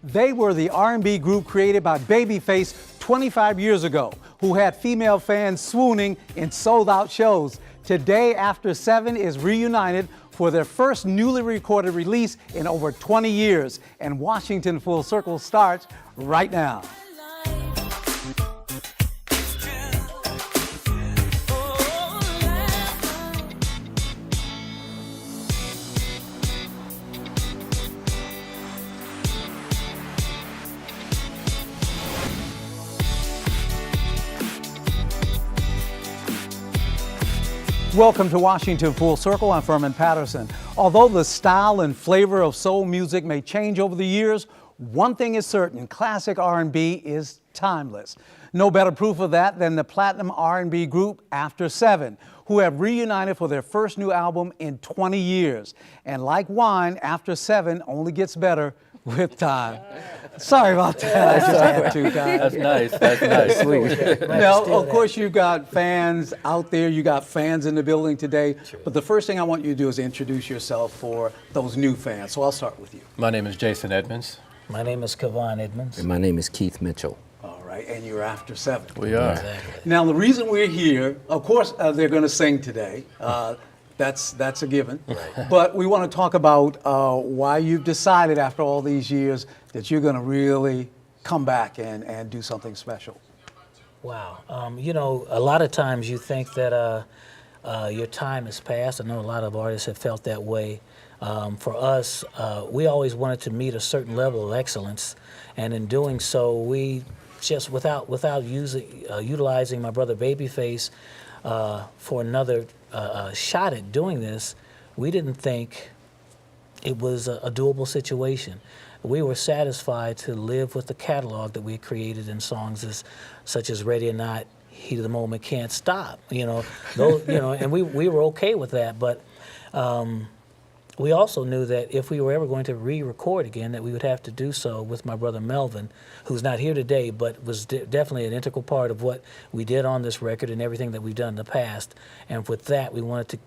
They were the R&B group created by Babyface 25 years ago, who had female fans swooning in sold-out shows. Today, After 7 is reunited for their first newly recorded release in over 20 years. And Washington Full Circle starts right now. Welcome to Washington Full Circle. I'm Ferman Patterson. Although the style and flavor of soul music may change over the years, one thing is certain: classic R&B is timeless. No better proof of that than the platinum R&B group After 7, who have reunited for their first new album in 20 years. And like wine, After 7 only gets better with time. Sorry about that. I just had to, guys. That's nice. That's nice. Sweet. Now, of course, you got fans out there. You got fans in the building today. But the first thing I want you to do is introduce yourself for those new fans. So I'll start with you. My name is Jason Edmonds. My name is Kevon Edmonds. And my name is Keith Mitchell. All right, and you're After 7. We are. Exactly. Now, the reason we're here, of course, they're going to sing today. That's a given. Right. But we want to talk about why you've decided after all these years that you're going to really come back and do something special. Wow. You know, a lot of times you think that your time has passed. I know a lot of artists have felt that way. For us, we always wanted to meet a certain level of excellence, and in doing so, we just without utilizing my brother Babyface for another shot at doing this, we didn't think it was a doable situation. We were satisfied to live with the catalog that we had created in songs such as Ready or Not, Heat of the Moment, Can't Stop. You know, those, and we were okay with that. But we also knew that if we were ever going to re-record again, that we would have to do so with my brother Melvin, who's not here today, but was definitely an integral part of what we did on this record and everything that we've done in the past. And with that, we wanted to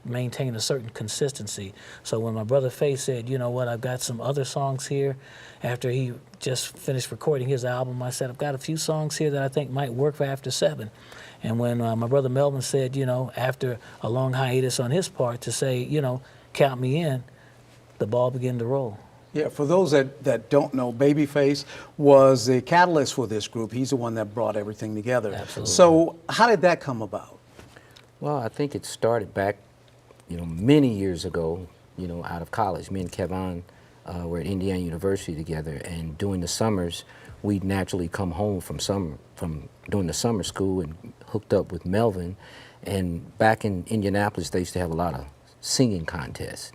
maintain a certain consistency. So when my brother Faye said, you know what, I've got some other songs here, after he just finished recording his album, I said, I've got a few songs here that I think might work for After 7. And when my brother Melvin said, after a long hiatus on his part, to say, count me in, the ball began to roll. Yeah, for those that don't know, Babyface was the catalyst for this group. He's the one that brought everything together. Absolutely. So how did that come about? Well, I think it started back, many years ago, out of college. Me and Kevon were at Indiana University together, and during the summers, we'd naturally come home from doing the summer school and hooked up with Melvin. And back in Indianapolis, they used to have a lot of singing contests.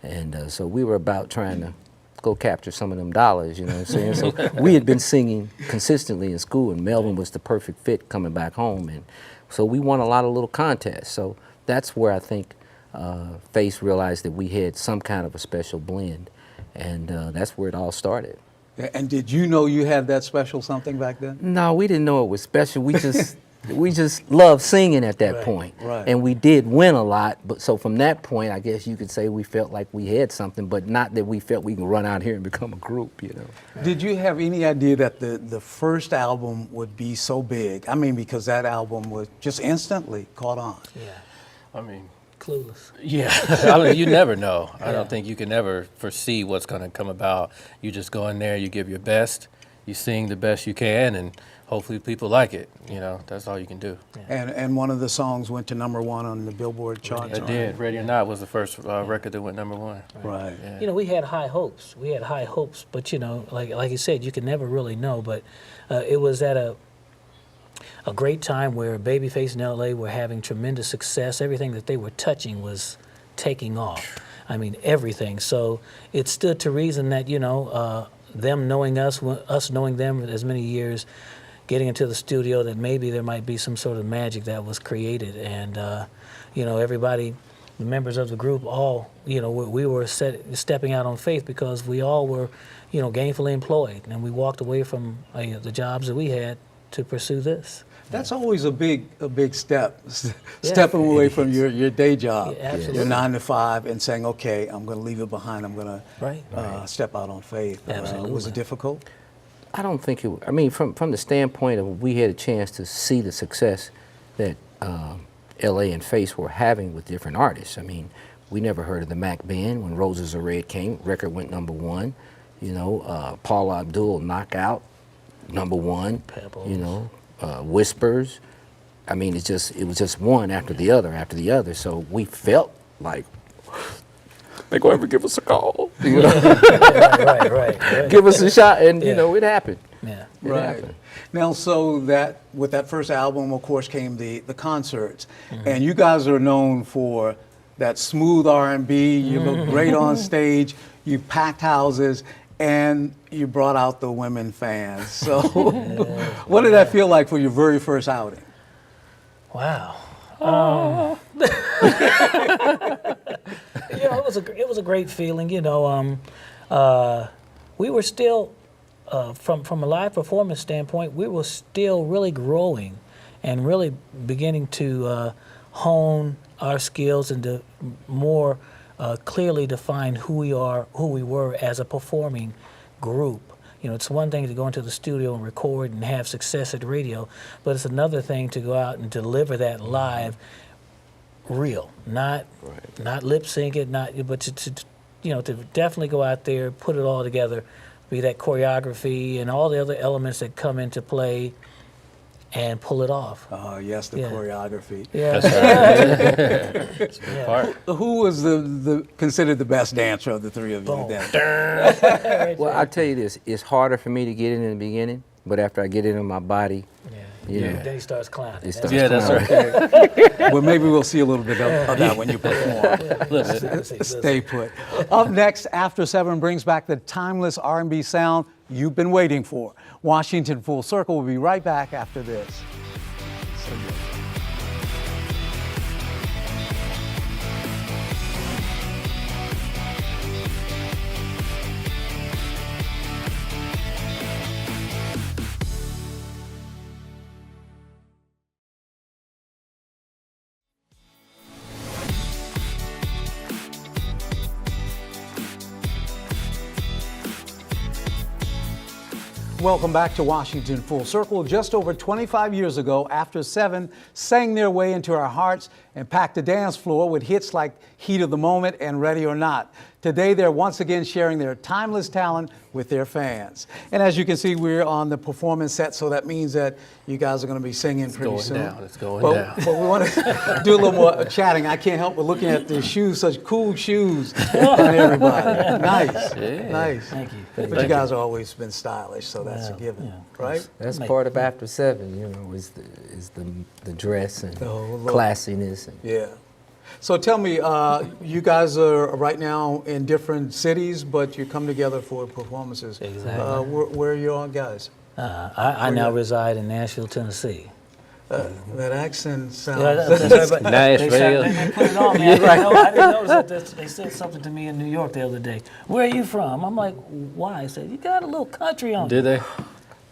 And so we were about trying to go capture some of them dollars, you know what I'm saying? So we had been singing consistently in school, and Melvin was the perfect fit coming back home. And so we won a lot of little contests. So that's where I think Face realized that we had some kind of a special blend. And that's where it all started. And did you know you had that special something back then? No, we didn't know it was special. We just we just loved singing at that point. Right. And we did win a lot, but so from that point, I guess you could say we felt like we had something, but not that we felt we could run out here and become a group, Did you have any idea that the first album would be so big? I mean, because that album was just instantly caught on. Yeah. I mean, Clueless. yeah. I mean, you never know. I don't think you can ever foresee what's going to come about. You just go in there, you give your best, you sing the best you can, and hopefully people like it. That's all you can do. Yeah. And one of the songs went to #1 on the Billboard charts. It did. Ready or Not was the first record that went #1. Right. Yeah. We had high hopes. But like you said, you can never really know. But it was at a great time where Babyface and LA were having tremendous success. Everything that they were touching was taking off. I mean, everything. So it stood to reason that, them knowing us knowing them for as many years, getting into the studio, that maybe there might be some sort of magic that was created. And, everybody, the members of the group, all, we were stepping out on faith because we all were, gainfully employed. And we walked away from the jobs that we had to pursue this. That's always a big step, stepping away from your day job, Yeah, absolutely. your 9 to 5, and saying, okay, I'm going to leave it behind. I'm going to Right. step out on faith. Absolutely. Was it difficult? I don't think it. I mean, from the standpoint of we had a chance to see the success that L.A. and Face were having with different artists. I mean, we never heard of the Mac Band when Roses Are Red came. Record went #1. You know, Paula Abdul, Knockout, #1. Pebbles. You know, Whispers. I mean, it was just one after the other. So we felt like they're going to give us a call. You know? right. Give us a shot, and you Yeah. know, it happened. Yeah. It happened. Now, so that with that first album, of course, came the concerts, and you guys are known for that smooth R&B. You look great on stage. You packed houses, and you brought out the women fans. So, what did that feel like for your very first outing? Wow. You know, it was a great feeling. You know, we were still, from a live performance standpoint, we were still really growing, and really beginning to hone our skills and to more clearly define who we were as a performing group. You know, it's one thing to go into the studio and record and have success at radio, but it's another thing to go out and deliver that live, real, not lip sync it, but to definitely go out there, put it all together, be that choreography and all the other elements that come into play, and pull it off. Yes, the Yeah. choreography. Yeah. It's a big part. Who was considered the best dancer of the three of you? Boom. Then? Well, I'll tell you this: it's harder for me to get in the beginning, but after I get it in my body, you know, Then he starts clowning. it starts Yeah, that's clowning. right. Well, maybe we'll see a little bit of that when you perform. Stay put. Up next, After 7 brings back the timeless R&B sound you've been waiting for. Washington Full Circle will be right back after this. Welcome back to Washington Full Circle. Just over 25 years ago, After 7 sang their way into our hearts and packed the dance floor with hits like Heat of the Moment and Ready or Not. Today, they're once again sharing their timeless talent with their fans. And as you can see, we're on the performance set, so that means that you guys are going to be singing pretty soon. It's going down. But we want to do a little more chatting. I can't help but looking at the shoes, such cool shoes on everybody. Nice, nice. Thank you. But you guys have always been stylish, so that's a given, right? That's part of After 7. You know, is the dress and The whole look. classiness. And, Yeah. So tell me, you guys are right now in different cities, but you come together for performances. Exactly. Where are you all guys? I now reside in Nashville, Tennessee. That accent sounds. Nashville. They put it on me. I didn't notice that they said something to me in New York the other day. Where are you from? I'm like, why? I said, you got a little country on you. Did they?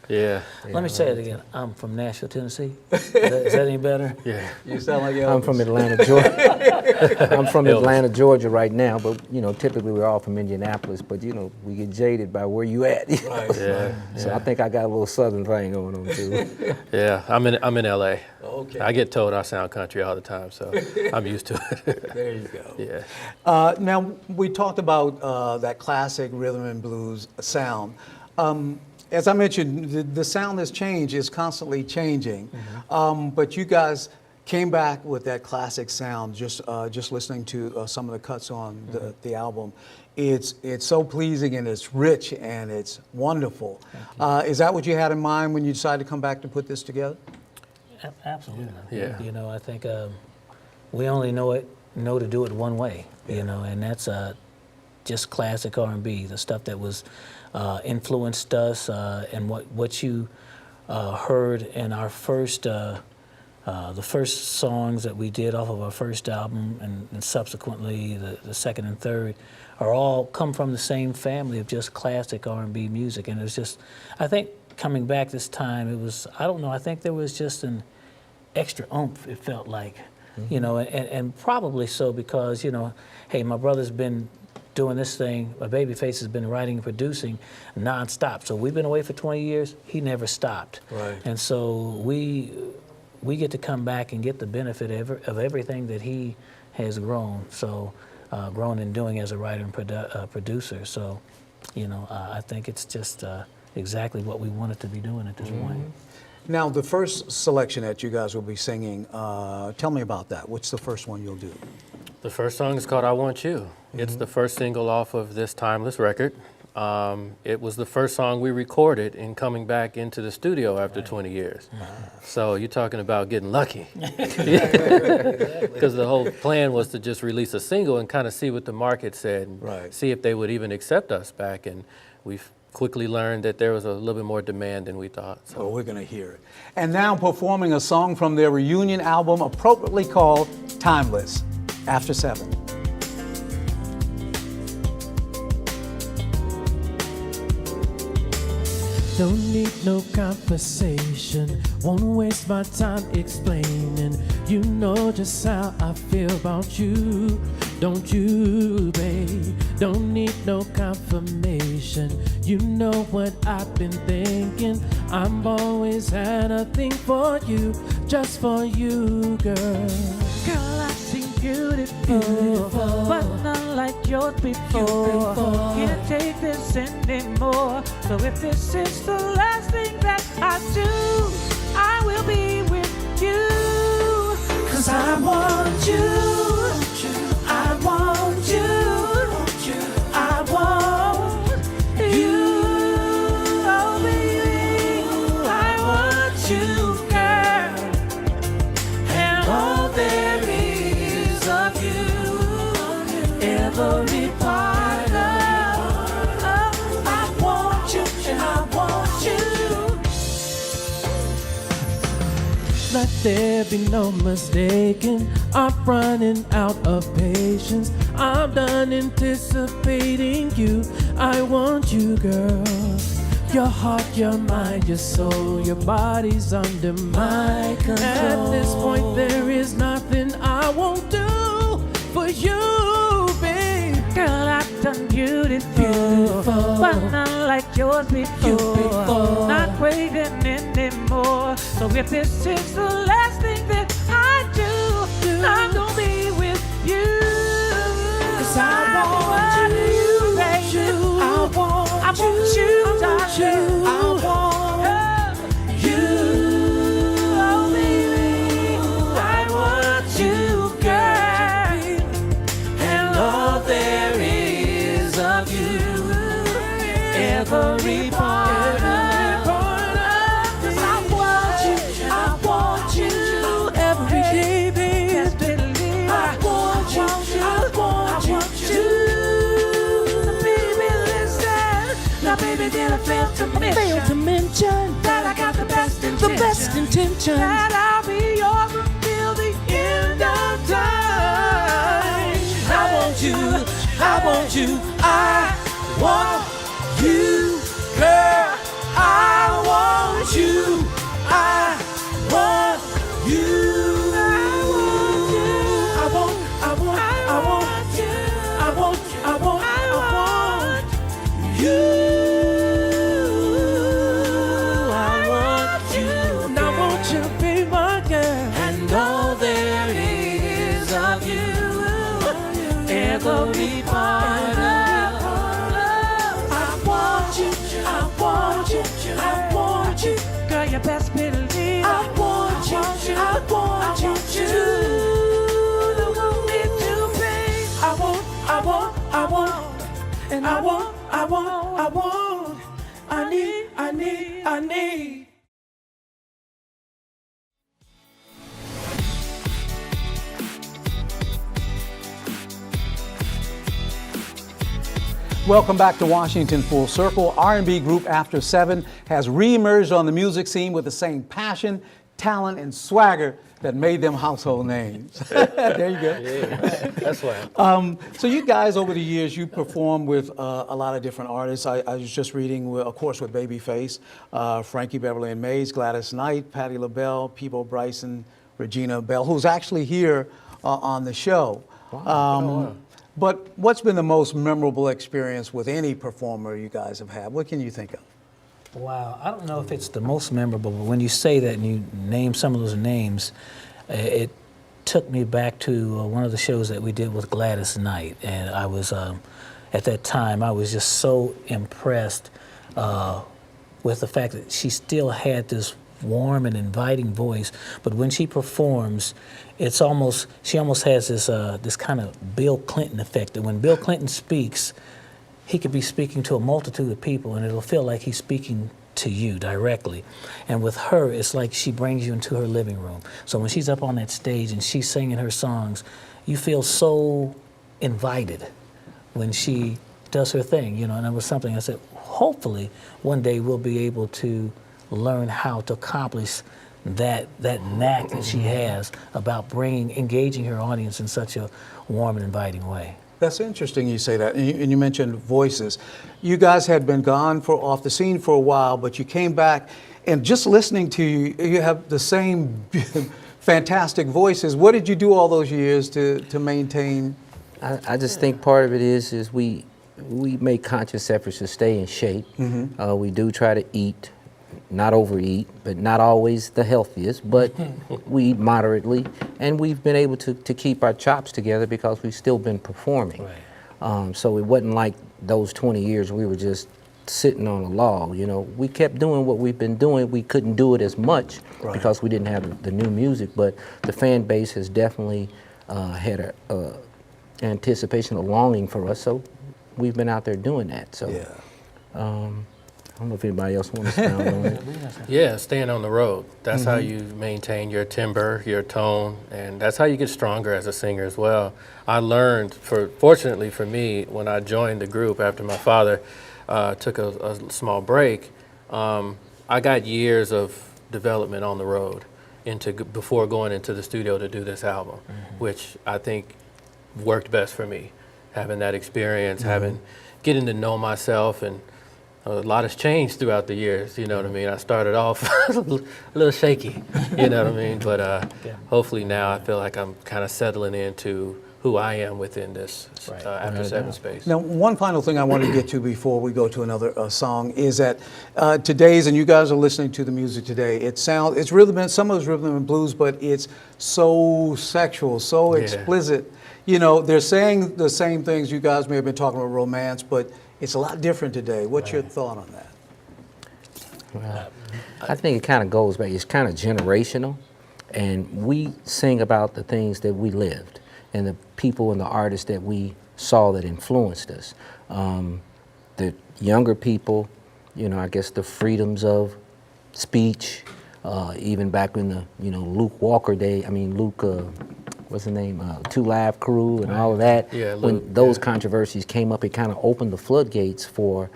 Yeah. Let me say it again. I'm from Nashville, Tennessee. Is that any better? Yeah. You sound like I'm from Atlanta, Georgia. I'm from Atlanta, Georgia right now, but you know, typically we're all from Indianapolis. But you know, we get jaded by where you at. Right. Yeah. So I think I got a little southern thing going on too. Yeah. I'm in LA. Okay. I get told I sound country all the time, so I'm used to it. There you go. Yeah. Now, we talked about that classic rhythm and blues sound. As I mentioned, the sound has changed, it's constantly changing. But you guys came back with that classic sound, just listening to some of the cuts on the album. It's so pleasing and it's rich and it's wonderful. Is that what you had in mind when you decided to come back to put this together? Absolutely. Yeah. You know, I think we only know to do it one way. You know, and that's just classic R&B, the stuff that was influenced us, and what you heard in our first, the first songs that we did off of our first album, and subsequently the second and third, are all come from the same family of just classic R&B music. And it's just, I think coming back this time, it was, I don't know, I think there was just an extra oomph, it felt like, you know, and probably so because, you know, hey, my brother's been doing this thing, my Babyface has been writing and producing nonstop. So we've been away for 20 years, he never stopped. Right. And so we get to come back and get the benefit of everything that he has grown. So grown in doing as a writer and producer. So, you know, I think it's just exactly what we wanted to be doing at this point. Now, the first selection that you guys will be singing, tell me about that. What's the first one you'll do? The first song is called I Want You. It's the first single off of this timeless record. It was the first song we recorded in coming back into the studio after 20 years. So you're talking about getting lucky. Because the whole plan was to just release a single and kind of see what the market said and see if they would even accept us back. And we've quickly learned that there was a little bit more demand than we thought. So we're going to hear it. And now performing a song from their reunion album appropriately called Timeless, After 7. Don't need no conversation, won't waste my time explaining. You know just how I feel about you, don't you, babe? Don't need no confirmation, you know what I've been thinking. I've always had a thing for you, just for you, girl. Girl, I've seen beautiful, but none like yours before. Can't take this anymore. So if this is the last thing that I do, I will be with you. 'Cause I want you. I want you. I want you. Oh, baby, I want you, girl. And all there is of you, every part of, I want you, and I want you. Let there be no mistaking, I'm running out of patience. I'm done anticipating you. I want you, girl. Your heart, your mind, your soul, your body's under my control. At this point, there is nothing I won't do for you, babe. Girl, I've done beautiful, but none like yours before. Not craving anymore. So if this is the last thing that I do, I'm gonna be with you. 'Cause I want you, baby. I want you, darling. I want you. Oh, baby, I want you, girl. And all there is of you, every part of. 'Cause I want you, every day, baby. Just believe I want you, I want you. Baby, listen. Now, baby, did I fail to mention that I got the best intention, that I'll be yours until the end of time. I want you, I want you, I want you, girl. I want you, I want you. I want you. I want you. And I want you to be my girl. And all there is of you, every part of. I want you, I want you, I want you. Girl, you best believe I want you, I want you to. The one need to be. I want, and I want, I need. Welcome back to Washington Full Circle. R&B group After 7 has reemerged on the music scene with the same passion, talent, and swagger that made them household names. There you go. Yeah, that's why. So you guys, over the years, you performed with a lot of different artists. I was just reading, of course, with Babyface, Frankie Beverly and Mays, Gladys Knight, Patti LaBelle, Peebo Bryson, Regina Bell, who's actually here on the show. Wow. But what's been the most memorable experience with any performer you guys have had? What can you think of? Wow, I don't know if it's the most memorable, but when you say that and you name some of those names, it took me back to one of the shows that we did with Gladys Knight. And I was, at that time, I was just so impressed with the fact that she still had this warm and inviting voice, but when she performs, it's almost, she almost has this, this kind of Bill Clinton effect, that when Bill Clinton speaks, he could be speaking to a multitude of people and it'll feel like he's speaking to you directly. And with her, it's like she brings you into her living room. So when she's up on that stage and she's singing her songs, you feel so invited when she does her thing, you know, and that was something I said, hopefully one day we'll be able to learn how to accomplish that knack that she has about engaging her audience in such a warm and inviting way. That's interesting you say that, and you mentioned voices. You guys had been gone off the scene for a while, but you came back, and just listening to you, you have the same fantastic voices. What did you do all those years to maintain? I just think part of it is we make conscious efforts to stay in shape. We do try to eat, not overeat, but not always the healthiest, but we eat moderately, and we've been able to keep our chops together because we've still been performing. Right. So it wasn't like those 20 years we were just sitting on a log, you know. We kept doing what we've been doing. We couldn't do it as much because we didn't have the new music, but the fan base has definitely had a anticipation, a longing for us, so we've been out there doing that. So. Yeah. I don't know if anybody else wants to expound on it. Yeah, staying on the road. That's how you maintain your timbre, your tone, and that's how you get stronger as a singer as well. I learned, fortunately for me, when I joined the group after my father took a small break, I got years of development on the road before going into the studio to do this album, which I think worked best for me. Having that experience, getting to know myself, and a lot has changed throughout the years, you know what I mean? I started off a little shaky, you know what I mean? But hopefully now I feel like I'm kind of settling into who I am within this After Seven space. Now, one final thing I wanted to get to before we go to another song is that today's, and you guys are listening to the music today, it's really been, some of it's rhythm and blues, but it's so sexual, so explicit. You know, they're saying the same things you guys may have been talking about romance, but it's a lot different today. What's your thought on that? Well, I think it kind of goes back, it's kind of generational, and we sing about the things that we lived and the people and the artists that we saw that influenced us. The younger people, you know, I guess the freedoms of speech, even back in the, you know, Luke Walker day, Luke, what's the name, Two Live Crew and all of that. Yeah, when those controversies came up, it kind of opened the floodgates for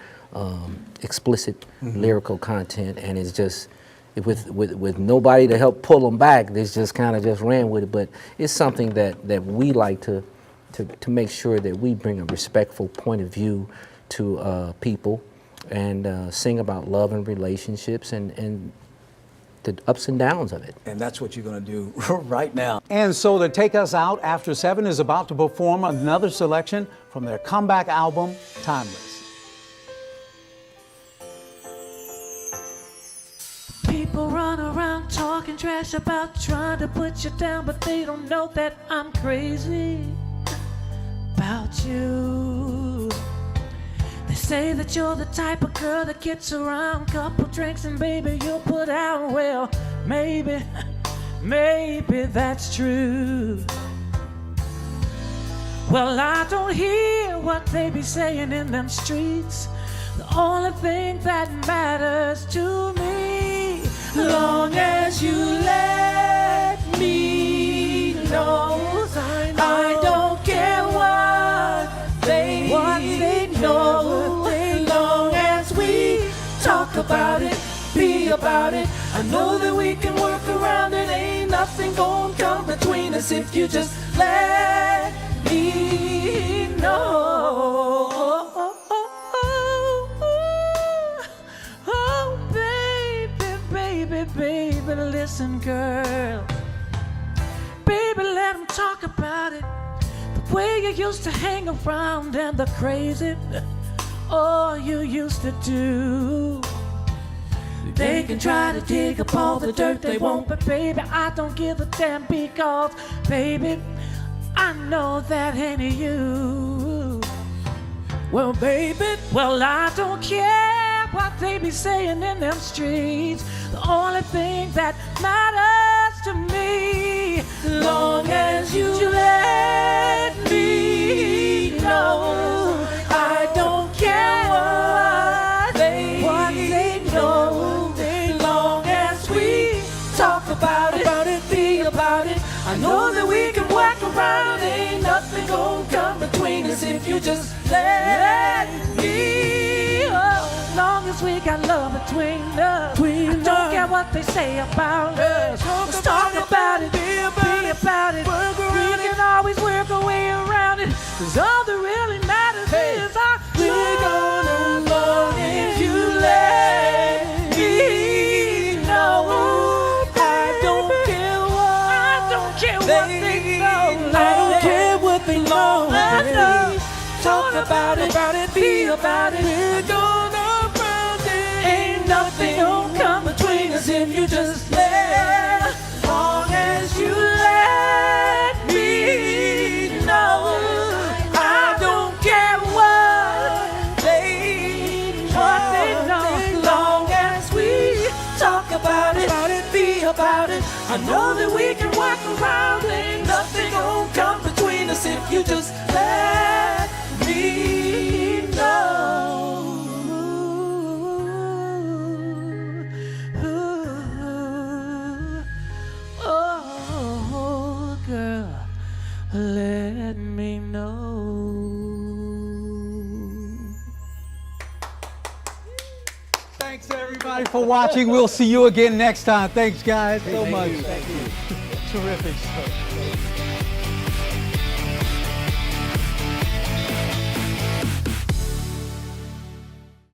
explicit lyrical content, and it's just, with nobody to help pull them back, they just kind of just ran with it. But it's something that we like to make sure that we bring a respectful point of view to people, and sing about love and relationships and the ups and downs of it. And that's what you're going to do right now. And so to take us out, After Seven is about to perform another selection from their comeback album, Timeless. People run around talking trash about trying to put you down, but they don't know that I'm crazy about you. They say that you're the type of girl that gets around, couple drinks and baby you'll put out. Well, maybe that's true. Well, I don't hear what they be saying in them streets. The only thing that matters to me, long as you let me know, I don't care what they know. Long as we talk about it, be about it, I know that we can work around it. Ain't nothing gonna come between us if you just let me know. Oh, baby, listen, girl. Baby, let them talk about it. The way you used to hang around and the crazy, oh, you used to do. They can try to dig up all the dirt they want, but baby, I don't give a damn because, baby, I know that ain't you. Well, baby, Well, I don't care what they be saying in them streets. The only thing that matters to me, long as you let me know. I don't care what they know. Long as we talk about it, be about it. I know that we can work around. Ain't nothing gonna come between us if you just let me. Oh, long as we got love between us, I don't care what they say about us. Let's talk about it, be about it. We can always work our way around it, 'cause all that really matters is our We're gonna love if you let me know. I don't care what they know. I don't care what they know. I know. Talk about it, be about it. We're gonna round it. Ain't nothing gonna come between us if you just let. Long as you let me know. I don't care what they know. Long as we talk about it, be about it. I know that we can work around. Ain't nothing gonna come between us if you just let me know. Oh, girl, let me know. Thanks everybody for watching. We'll see you again next time. Thanks guys so much. Thank you. Terrific stuff.